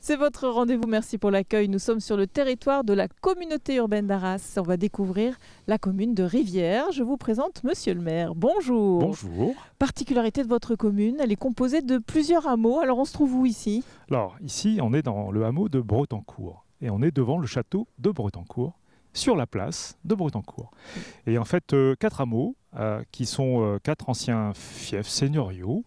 C'est votre rendez-vous, merci pour l'accueil. Nous sommes sur le territoire de la communauté urbaine d'Arras. On va découvrir la commune de Rivières. Je vous présente monsieur le maire. Bonjour. Bonjour. Particularité de votre commune, elle est composée de plusieurs hameaux. Alors on se trouve où ici? Alors ici, on est dans le hameau de Bretancourt et on est devant le château de Bretancourt, sur la place de Bretancourt. Et en fait, 4 hameaux qui sont 4 anciens fiefs seigneuriaux,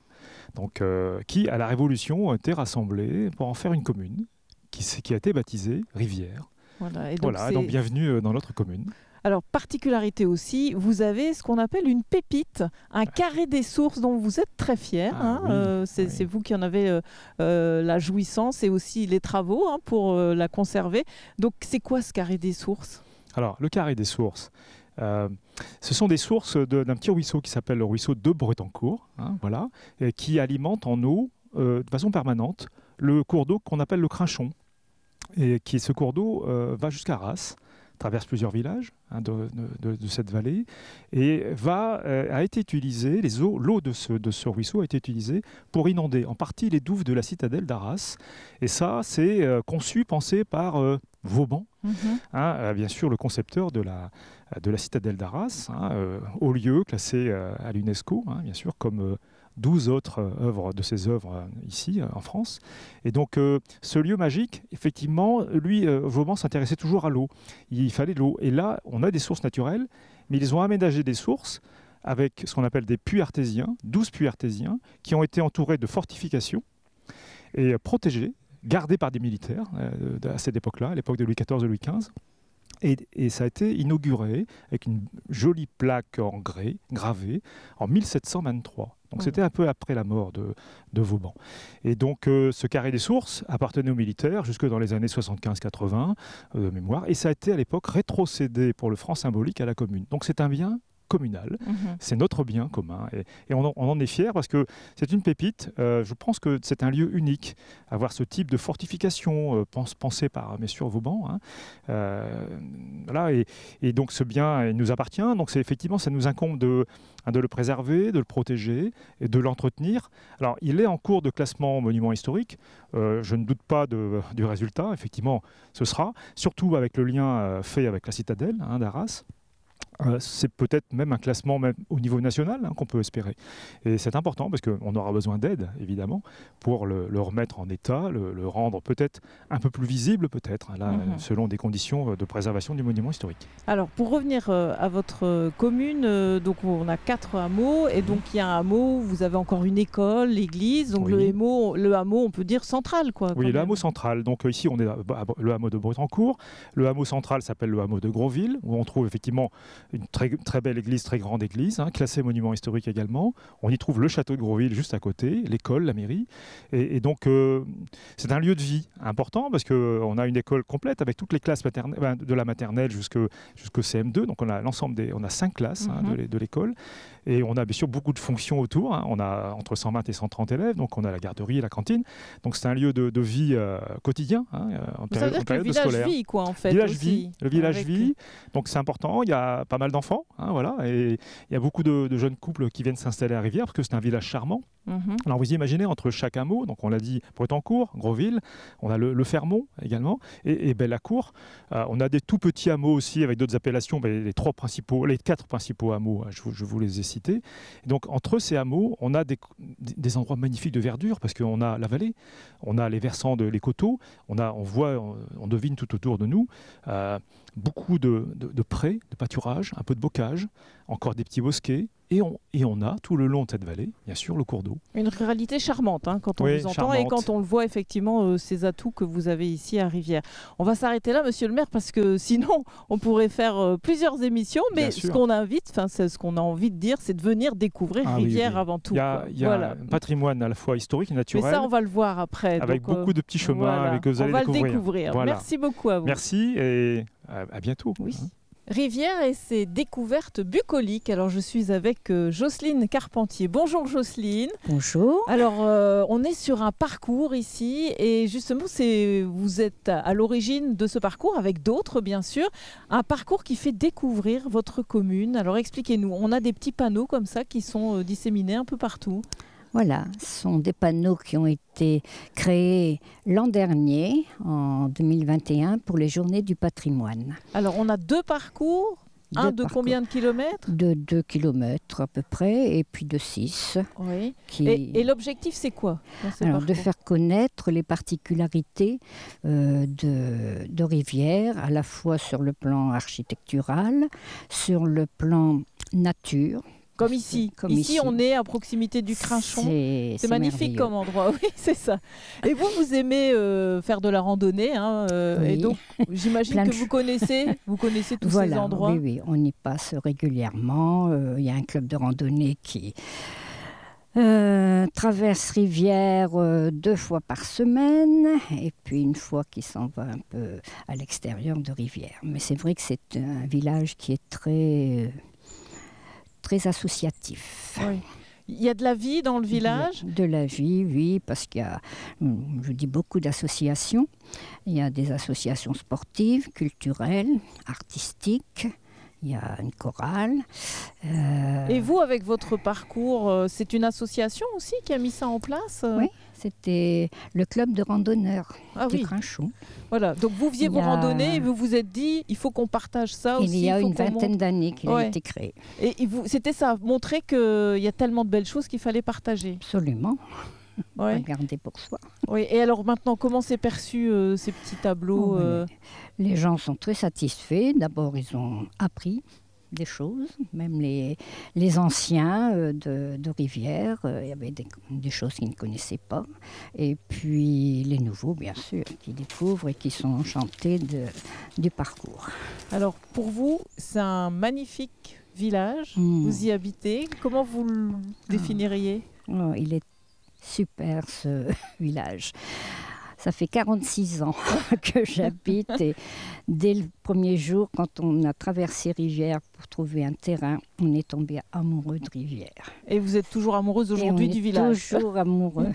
donc, qui, à la Révolution, ont été rassemblés pour en faire une commune qui a été baptisée Rivières. Donc bienvenue dans notre commune. Alors, particularité aussi, vous avez ce qu'on appelle une pépite, un carré des sources dont vous êtes très fiers. C'est vous qui en avez la jouissance et aussi les travaux pour la conserver. Donc, c'est quoi ce carré des sources? Alors, le carré des sources, ce sont des sources d'un petit ruisseau qui s'appelle le ruisseau de Bretancourt, et qui alimente en eau de façon permanente le cours d'eau qu'on appelle le Crinchon. Et ce cours d'eau va jusqu'à Arras, traverse plusieurs villages de cette vallée, et a été utilisé, l'eau de ce ruisseau a été utilisée pour inonder en partie les douves de la citadelle d'Arras. Et ça, c'est pensé par Vauban, bien sûr le concepteur de la citadelle d'Arras, haut lieu classé à l'UNESCO, bien sûr, comme 12 autres œuvres de ses œuvres ici en France. Et donc ce lieu magique, effectivement, lui, Vauban s'intéressait toujours à l'eau. Il fallait de l'eau. Et là, on a des sources naturelles, mais ils ont aménagé des sources avec ce qu'on appelle des puits artésiens, 12 puits artésiens, qui ont été entourés de fortifications et protégés, gardés par des militaires à cette époque-là, à l'époque de Louis XIV et Louis XV. Et ça a été inauguré avec une jolie plaque en grès, gravée, en 1723. Donc c'était un peu après la mort de Vauban. Et donc ce carré des sources appartenait aux militaires jusque dans les années 75-80 de mémoire. Et ça a été à l'époque rétrocédé pour le franc symbolique à la commune. Donc c'est un bien communal, c'est notre bien commun et on en est fiers parce que c'est une pépite. Je pense que c'est un lieu unique, avoir ce type de fortification pensée par messieurs Vauban. Et donc ce bien il nous appartient, donc effectivement ça nous incombe de le préserver, de le protéger et de l'entretenir. Alors il est en cours de classement monument historique, je ne doute pas du résultat, effectivement ce sera, surtout avec le lien fait avec la citadelle d'Arras. C'est peut-être même un classement même au niveau national qu'on peut espérer. Et c'est important parce qu'on aura besoin d'aide, évidemment, pour le remettre en état, le rendre peut-être un peu plus visible, selon des conditions de préservation du monument historique. Alors, pour revenir à votre commune, donc on a 4 hameaux, et donc il y a un hameau, vous avez encore une école, l'église, donc le hameau, on peut dire central, quoi. Oui, le hameau central. Donc ici, on est le hameau de Bretancourt. Le hameau central s'appelle le hameau de Grosville, où on trouve effectivement une très belle église, très grande église, classée monument historique également. On y trouve le château de Grosville juste à côté, l'école, la mairie. Et donc, c'est un lieu de vie important parce qu'on a une école complète avec toutes les classes de la maternelle jusqu'au CM2. Donc, on a 5 classes de l'école. Et on a bien sûr beaucoup de fonctions autour. On a entre 120 et 130 élèves. Donc, on a la garderie et la cantine. Donc, c'est un lieu de vie quotidien en période scolaire. Le village vit, quoi, en fait. Le village vit. Donc, c'est important. Il y a pas mal d'enfants, et il y a beaucoup de jeunes couples qui viennent s'installer à Rivières parce que c'est un village charmant. Alors vous imaginez entre chaque hameau, donc on l'a dit, Bretancourt, Grosville, on a le Fermont également, et Bellacourt. On a des tout petits hameaux aussi avec d'autres appellations, mais les 4 principaux hameaux, je vous les ai cités. Et donc entre ces hameaux, on a des endroits magnifiques de verdure parce qu'on a la vallée, on a les versants les coteaux, on devine tout autour de nous beaucoup de prés, de pâturages, un peu de bocage, encore des petits bosquets. Et on a tout le long de cette vallée, bien sûr, le cours d'eau. Une ruralité charmante quand on vous entend et quand on le voit effectivement, ces atouts que vous avez ici à Rivières. On va s'arrêter là, monsieur le maire, parce que sinon, on pourrait faire plusieurs émissions. Mais ce qu'on a envie de dire, c'est de venir découvrir Rivières avant tout. Il y a un patrimoine à la fois historique et naturel. Mais ça, on va le voir après. Avec beaucoup de petits chemins que vous allez découvrir. On va le découvrir. Voilà. Merci beaucoup à vous. Merci et à bientôt. Oui. Rivières et ses découvertes bucoliques. Alors je suis avec Jocelyne Carpentier. Bonjour Jocelyne. Bonjour. Alors on est sur un parcours ici et justement vous êtes à l'origine de ce parcours avec d'autres bien sûr. Un parcours qui fait découvrir votre commune. Alors expliquez-nous, on a des petits panneaux comme ça qui sont disséminés un peu partout. Voilà, ce sont des panneaux qui ont été créés l'an dernier, en 2021, pour les Journées du patrimoine. Alors, on a 2 parcours. Un de combien de kilomètres? De 2 kilomètres à peu près, et puis de 6. Oui. Et l'objectif, c'est quoi dans ces Alors, parcours? de faire connaître les particularités de Rivière, à la fois sur le plan architectural, sur le plan nature. Comme ici. Ici, on est à proximité du Crinchon. C'est magnifique merveilleux. Comme endroit, oui, c'est ça. Et vous aimez faire de la randonnée, hein, oui. Et donc j'imagine que vous connaissez tous ces endroits. Oui, oui, on y passe régulièrement. Il y a un club de randonnée qui traverse Rivière 2 fois par semaine, et puis une fois qu'il s'en va un peu à l'extérieur de Rivière. Mais c'est vrai que c'est un village qui est très associatif. Oui. Il y a de la vie dans le village? De la vie, oui, parce qu'il y a, je dis, beaucoup d'associations. Il y a des associations sportives, culturelles, artistiques. Il y a une chorale. Et vous, avec votre parcours, c'est une association aussi qui a mis ça en place? Oui, c'était le club de randonneurs du Crinchon. Voilà, donc vous faisiez vos randonnées et vous vous êtes dit, il faut qu'on partage ça aussi. Il y a une vingtaine d'années qu'il a été créé. Et c'était ça, montrer qu'il y a tellement de belles choses qu'il fallait partager. Absolument. Ouais. Garder pour soi. Oui. Et alors maintenant, comment c'est perçu ces petits tableaux? Les gens sont très satisfaits. D'abord, ils ont appris des choses, même les anciens de Rivière, il y avait des choses qu'ils ne connaissaient pas. Et puis les nouveaux, bien sûr, qui découvrent et qui sont enchantés du parcours. Alors pour vous, c'est un magnifique village. Vous y habitez. Comment vous le définiriez? Il est super, ce village. Ça fait 46 ans que j'habite et dès le premier jour, quand on a traversé Rivière pour trouver un terrain, on est tombé amoureux de Rivière. Et vous êtes toujours amoureuse aujourd'hui du village? Toujours amoureux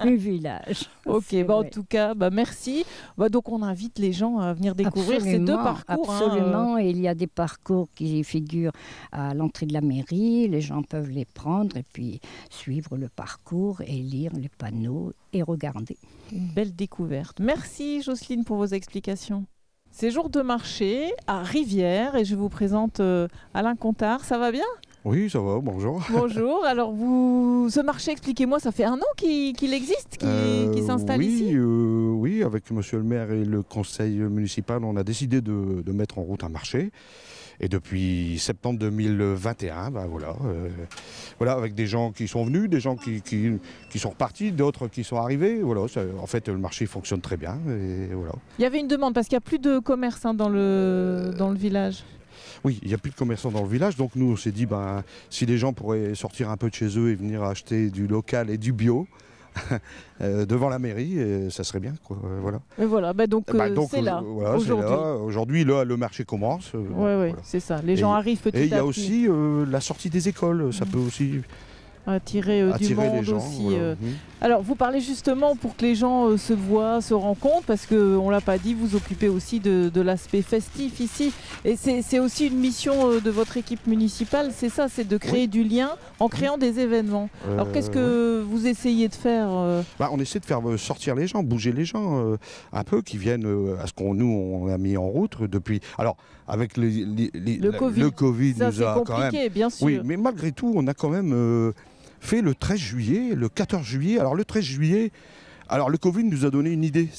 du village. Ok, en tout cas, merci. Donc on invite les gens à venir découvrir ces 2 parcours. Absolument, et il y a des parcours qui figurent à l'entrée de la mairie. Les gens peuvent les prendre et puis suivre le parcours et lire les panneaux et regarder. Une belle découverte. Merci Jocelyne pour vos explications. C'est jour de marché à Rivière et je vous présente Alain Contard. Ça va bien? Oui, ça va, bonjour. Bonjour, alors ce marché, expliquez-moi, ça fait 1 an qu'il existe, qu'il s'installe ici? Oui, avec monsieur le maire et le conseil municipal, on a décidé de mettre en route un marché. Et depuis septembre 2021, voilà, avec des gens qui sont venus, des gens qui sont repartis, d'autres qui sont arrivés. Voilà, en fait, le marché fonctionne très bien. Et voilà. Il y avait une demande parce qu'il n'y a plus de commerce dans le village. Oui, il n'y a plus de commerçants dans le village, donc nous on s'est dit si les gens pourraient sortir un peu de chez eux et venir acheter du local et du bio devant la mairie, ça serait bien, quoi. Voilà. Et voilà, donc c'est là, voilà, aujourd'hui. Aujourd'hui, le marché commence. Oui, voilà. c'est ça. Les gens arrivent petit à petit. Et il y a aussi la sortie des écoles, ça peut aussi attirer du monde les gens, aussi. Voilà. Alors, vous parlez justement pour que les gens se voient, se rencontrent, parce qu'on ne l'a pas dit, vous occupez aussi de l'aspect festif ici. Et c'est aussi une mission de votre équipe municipale, c'est ça, c'est de créer du lien en créant des événements. Alors, qu'est-ce que vous essayez de faire On essaie de faire sortir les gens, bouger les gens un peu, qui viennent à ce qu'on a mis en route depuis... Alors, avec le Covid ça, nous a compliqué, quand même... bien sûr. Oui, mais malgré tout, on a quand même... fait le 13 juillet, le 14 juillet. Alors le 13 juillet, le Covid nous a donné une idée.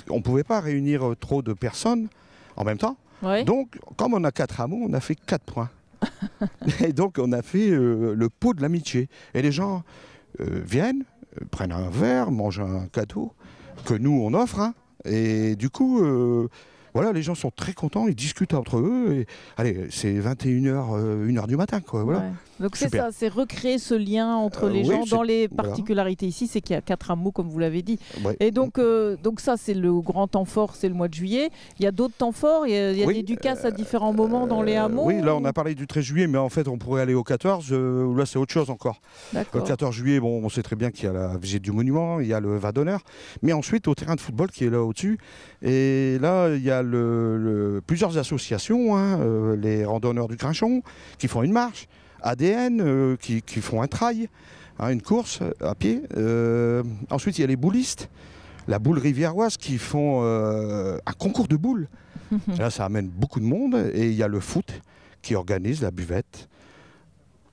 On ne pouvait pas réunir trop de personnes en même temps. Ouais. Donc, comme on a 4 hameaux, on a fait 4 points. Et donc, on a fait le pot de l'amitié. Et les gens viennent, prennent un verre, mangent un gâteau que nous, on offre. Et du coup... voilà, les gens sont très contents, ils discutent entre eux. Et, allez, c'est 21h, 1h du matin, quoi. Voilà. Ouais. Donc c'est ça, c'est recréer ce lien entre les gens dans les particularités ici, c'est qu'il y a 4 hameaux, comme vous l'avez dit. Ouais. Et donc ça, c'est le grand temps fort, c'est le mois de juillet. Il y a d'autres temps forts, il y a des ducasses à différents moments dans les hameaux. Oui, là, on a parlé du 13 juillet, mais en fait, on pourrait aller au 14. Là, c'est autre chose encore. Le 14 juillet, on sait très bien qu'il y a la visite du monument, il y a le vin d'honneur. Mais ensuite, au terrain de football qui est là au-dessus. Et là, il y a plusieurs associations, les randonneurs du Crinchon, qui font une marche. ADN qui font un trail, hein, une course à pied. Ensuite, il y a les boulistes, la boule riviéroise qui font un concours de boules. Là, ça amène beaucoup de monde. Et il y a le foot qui organise la buvette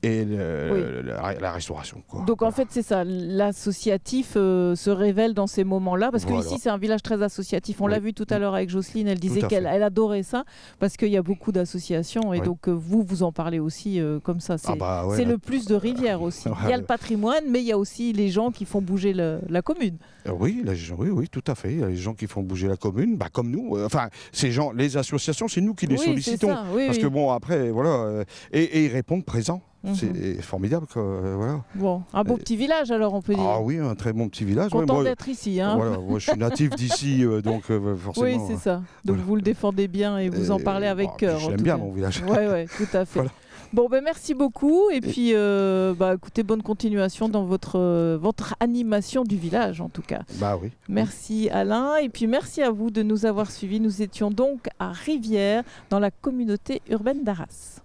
et la restauration, quoi. Donc en fait c'est ça, l'associatif se révèle dans ces moments-là, parce que ici c'est un village très associatif, on l'a vu tout à l'heure avec Jocelyne, elle disait qu'elle adorait ça, parce qu'il y a beaucoup d'associations, et donc vous en parlez aussi comme ça, c'est le plus de rivières aussi. Il y a le patrimoine, mais il y a aussi les gens qui font bouger la commune. Oui, tout à fait, il y a les gens qui font bouger la commune, comme nous, enfin ces gens, les associations, c'est nous qui les sollicitons, parce que bon après, voilà, et ils répondent présents. C'est formidable. Voilà. Bon, un beau petit village alors on peut dire. Ah oui, un très bon petit village. Content d'être ici. Hein. Voilà, moi, je suis natif d'ici, donc forcément. Oui, c'est ça. Donc vous le défendez bien et vous en parlez avec cœur. J'aime bien mon village. Oui, tout à fait. Voilà. Bon, merci beaucoup. Et puis, écoutez, bonne continuation dans votre animation du village, en tout cas. Oui. Merci Alain. Et puis, merci à vous de nous avoir suivis. Nous étions donc à Rivière, dans la communauté urbaine d'Arras.